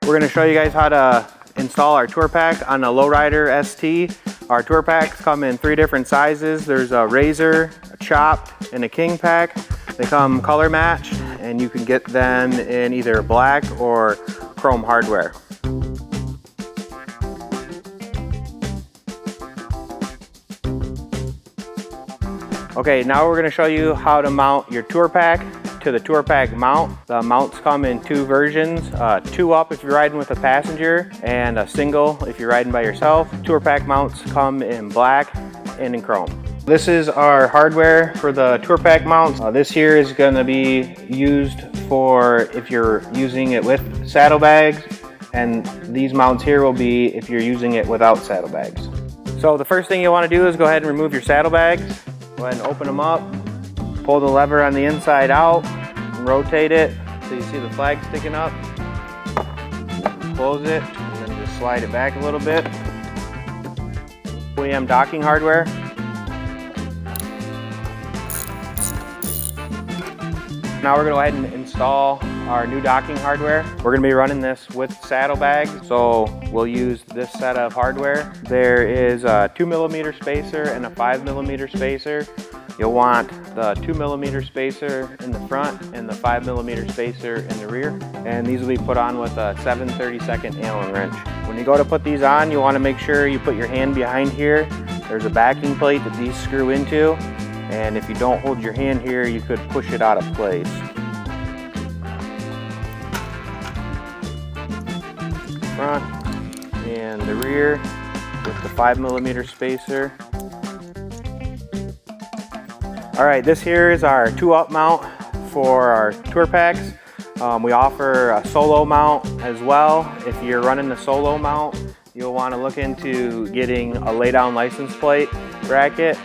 We're going to show you guys how to install our tour pack on a Lowrider ST. Our tour packs come in 3 different sizes. There's a razor, a chopped, and a king pack. They come color matched, and you can get them in either black or chrome hardware. Okay, now we're going to show you how to mount your tour pack to the tour pack mount. The mounts come in 2 versions, 2 up if you're riding with a passenger, and a single if you're riding by yourself. Tour pack mounts come in black and in chrome. This is our hardware for the tour pack mounts. This here is going to be used for if you're using it with saddlebags, and these mounts here will be if you're using it without saddlebags. So the first thing you want to do is go ahead and remove your saddlebags. Go ahead and open them up, pull the lever on the inside out, and rotate it so you see the flag sticking up. Close it, and then just slide it back a little bit. OEM docking hardware. Now we're going to go ahead and install our new docking hardware. We're going to be running this with saddlebags, so we'll use this set of hardware. There is a 2mm spacer and a 5mm spacer. You'll want the 2mm spacer in the front and the 5mm spacer in the rear. And these will be put on with a 7/32 Allen wrench. When you go to put these on, you want to make sure you put your hand behind here. There's a backing plate that these screw into. And if you don't hold your hand here, you could push it out of place. Front and the rear with the 5mm spacer. Alright, this here is our 2-up mount for our tour packs. We offer a solo mount as well. If you're running the solo mount, you'll want to look into getting a lay-down license plate bracket.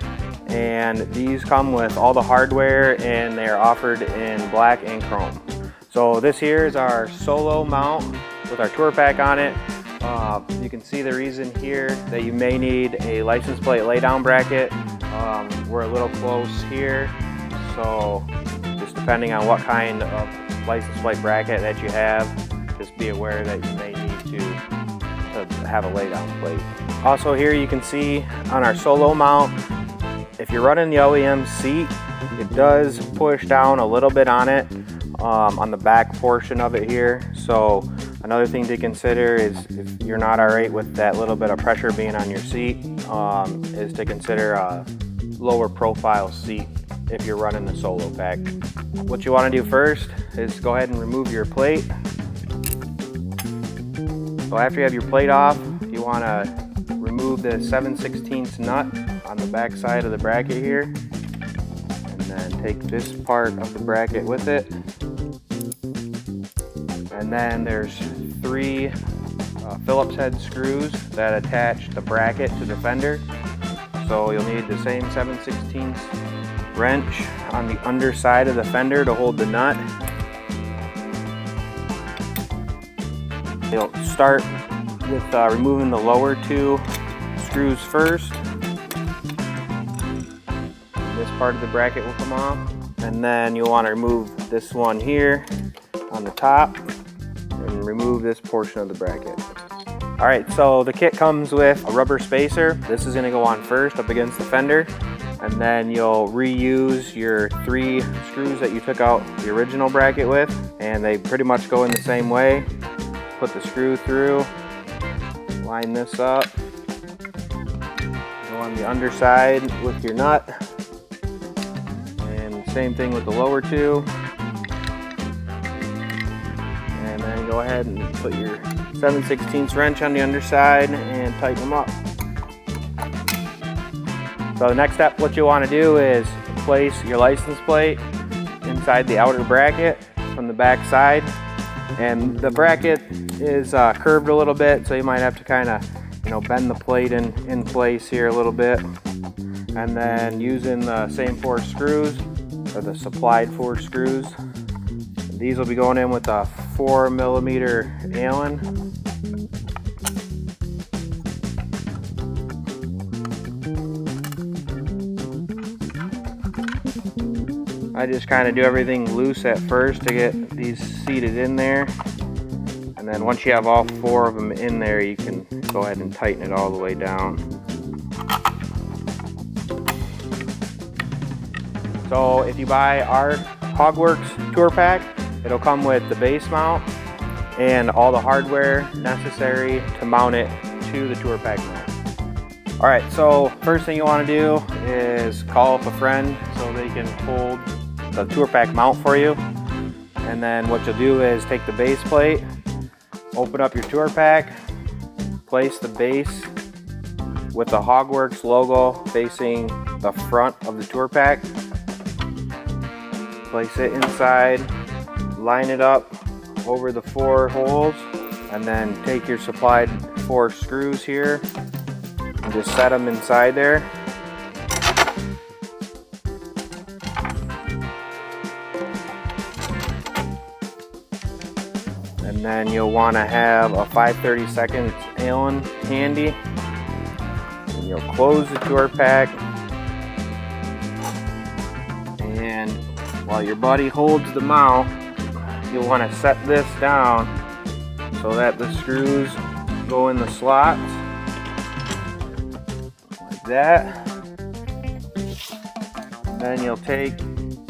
And these come with all the hardware, and they're offered in black and chrome. So this here is our solo mount with our tour pack on it. You can see the reason here that you may need a license plate laydown bracket. We're a little close here, so just depending on what kind of license plate bracket that you have, just be aware that you may need to have a laydown plate. Also here you can see on our solo mount, if you're running the OEM seat, it does push down a little bit on it, on the back portion of it here. So another thing to consider is if you're not alright with that little bit of pressure being on your seat, is to consider a lower profile seat if you're running the solo pack. What you want to do first is go ahead and remove your plate. So after you have your plate off, you want to remove the 7/16 nut on the back side of the bracket here, and then take this part of the bracket with it. And then there's 3 Phillips head screws that attach the bracket to the fender. So you'll need the same 7/16 wrench on the underside of the fender to hold the nut. You'll start with removing the lower 2 screws first. This part of the bracket will come off, and then you'll want to remove this one here on the top and remove this portion of the bracket. Alright, so the kit comes with a rubber spacer. This is going to go on first up against the fender, and then you'll reuse your 3 screws that you took out the original bracket with, and they pretty much go in the same way. Put the screw through, line this up, go on the underside with your nut, and same thing with the lower 2, and then go ahead and put your 7/16 wrench on the underside and tighten them up. So the next step, what you want to do is place your license plate inside the outer bracket from the back side, and the bracket is curved a little bit, so you might have to kind of bend the plate in place here a little bit. And then using the same 4 screws, or the supplied 4 screws, these will be going in with a 4mm Allen. I just kind of do everything loose at first to get these seated in there, and then once you have all 4 of them in there, you can go ahead and tighten it all the way down. So if you buy our HOGWORKZ tour pack, it'll come with the base mount and all the hardware necessary to mount it to the tour pack mount. Alright, so first thing you want to do is call up a friend so they can hold the tour pack mount for you. And then what you'll do is take the base plate, open up your tour pack, place the base with the HOGWORKZ logo facing the front of the tour pack. Place it inside, line it up over the 4 holes, and then take your supplied 4 screws here and just set them inside there. And then you'll want to have a 5/32 Allen handy. And you'll close the tour pack. And while your buddy holds the mount, you'll want to set this down so that the screws go in the slots. Like that. Then you'll take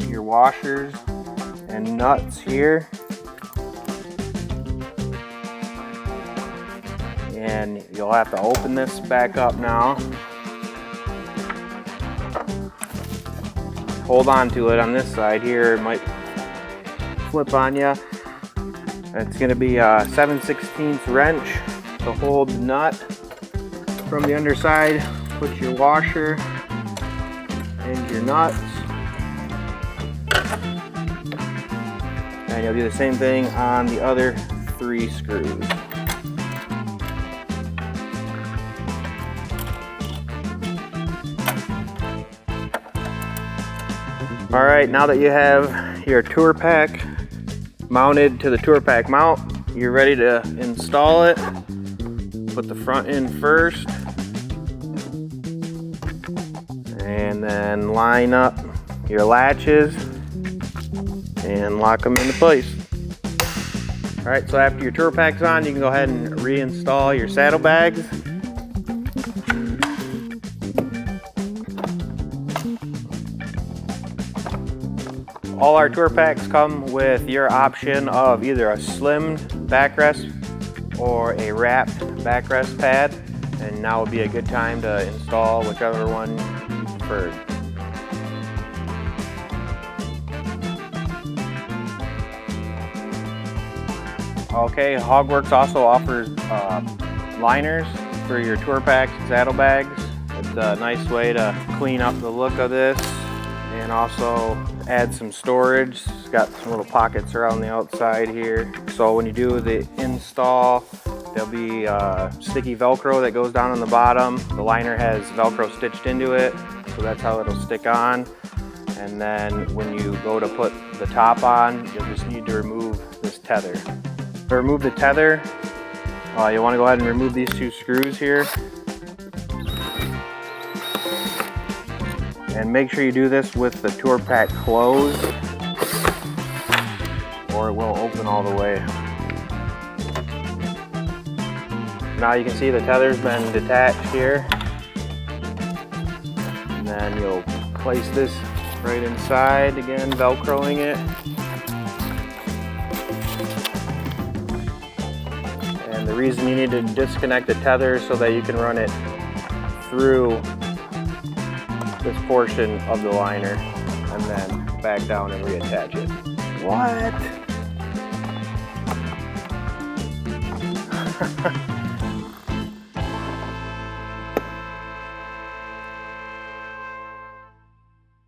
your washers and nuts here. And you'll have to open this back up now. Hold on to it on this side here, it might flip on you. It's going to be a 7/16 wrench to hold the nut. From the underside, put your washer and your nuts. And you'll do the same thing on the other 3 screws. Alright, now that you have your tour pack mounted to the tour pack mount, you're ready to install it. Put the front in first, and then line up your latches and lock them into place. Alright, so after your tour pack's on, you can go ahead and reinstall your saddlebags. All our tour packs come with your option of either a slimmed backrest or a wrapped backrest pad, and now would be a good time to install whichever one you prefer. Okay, HOGWORKZ also offers liners for your tour packs and saddlebags. It's a nice way to clean up the look of this and also add some storage. It's got some little pockets around the outside here. So when you do the install, there'll be sticky Velcro that goes down on the bottom. The liner has Velcro stitched into it, so that's how it'll stick on. And then when you go to put the top on, you'll just need to remove this tether. To remove the tether, you want to go ahead and remove these 2 screws here. And make sure you do this with the tour pack closed, or it will open all the way. Now you can see the tether's been detached here. And then you'll place this right inside, again Velcroing it. And the reason you need to disconnect the tether is so that you can run it through this portion of the liner and then back down and reattach it. What?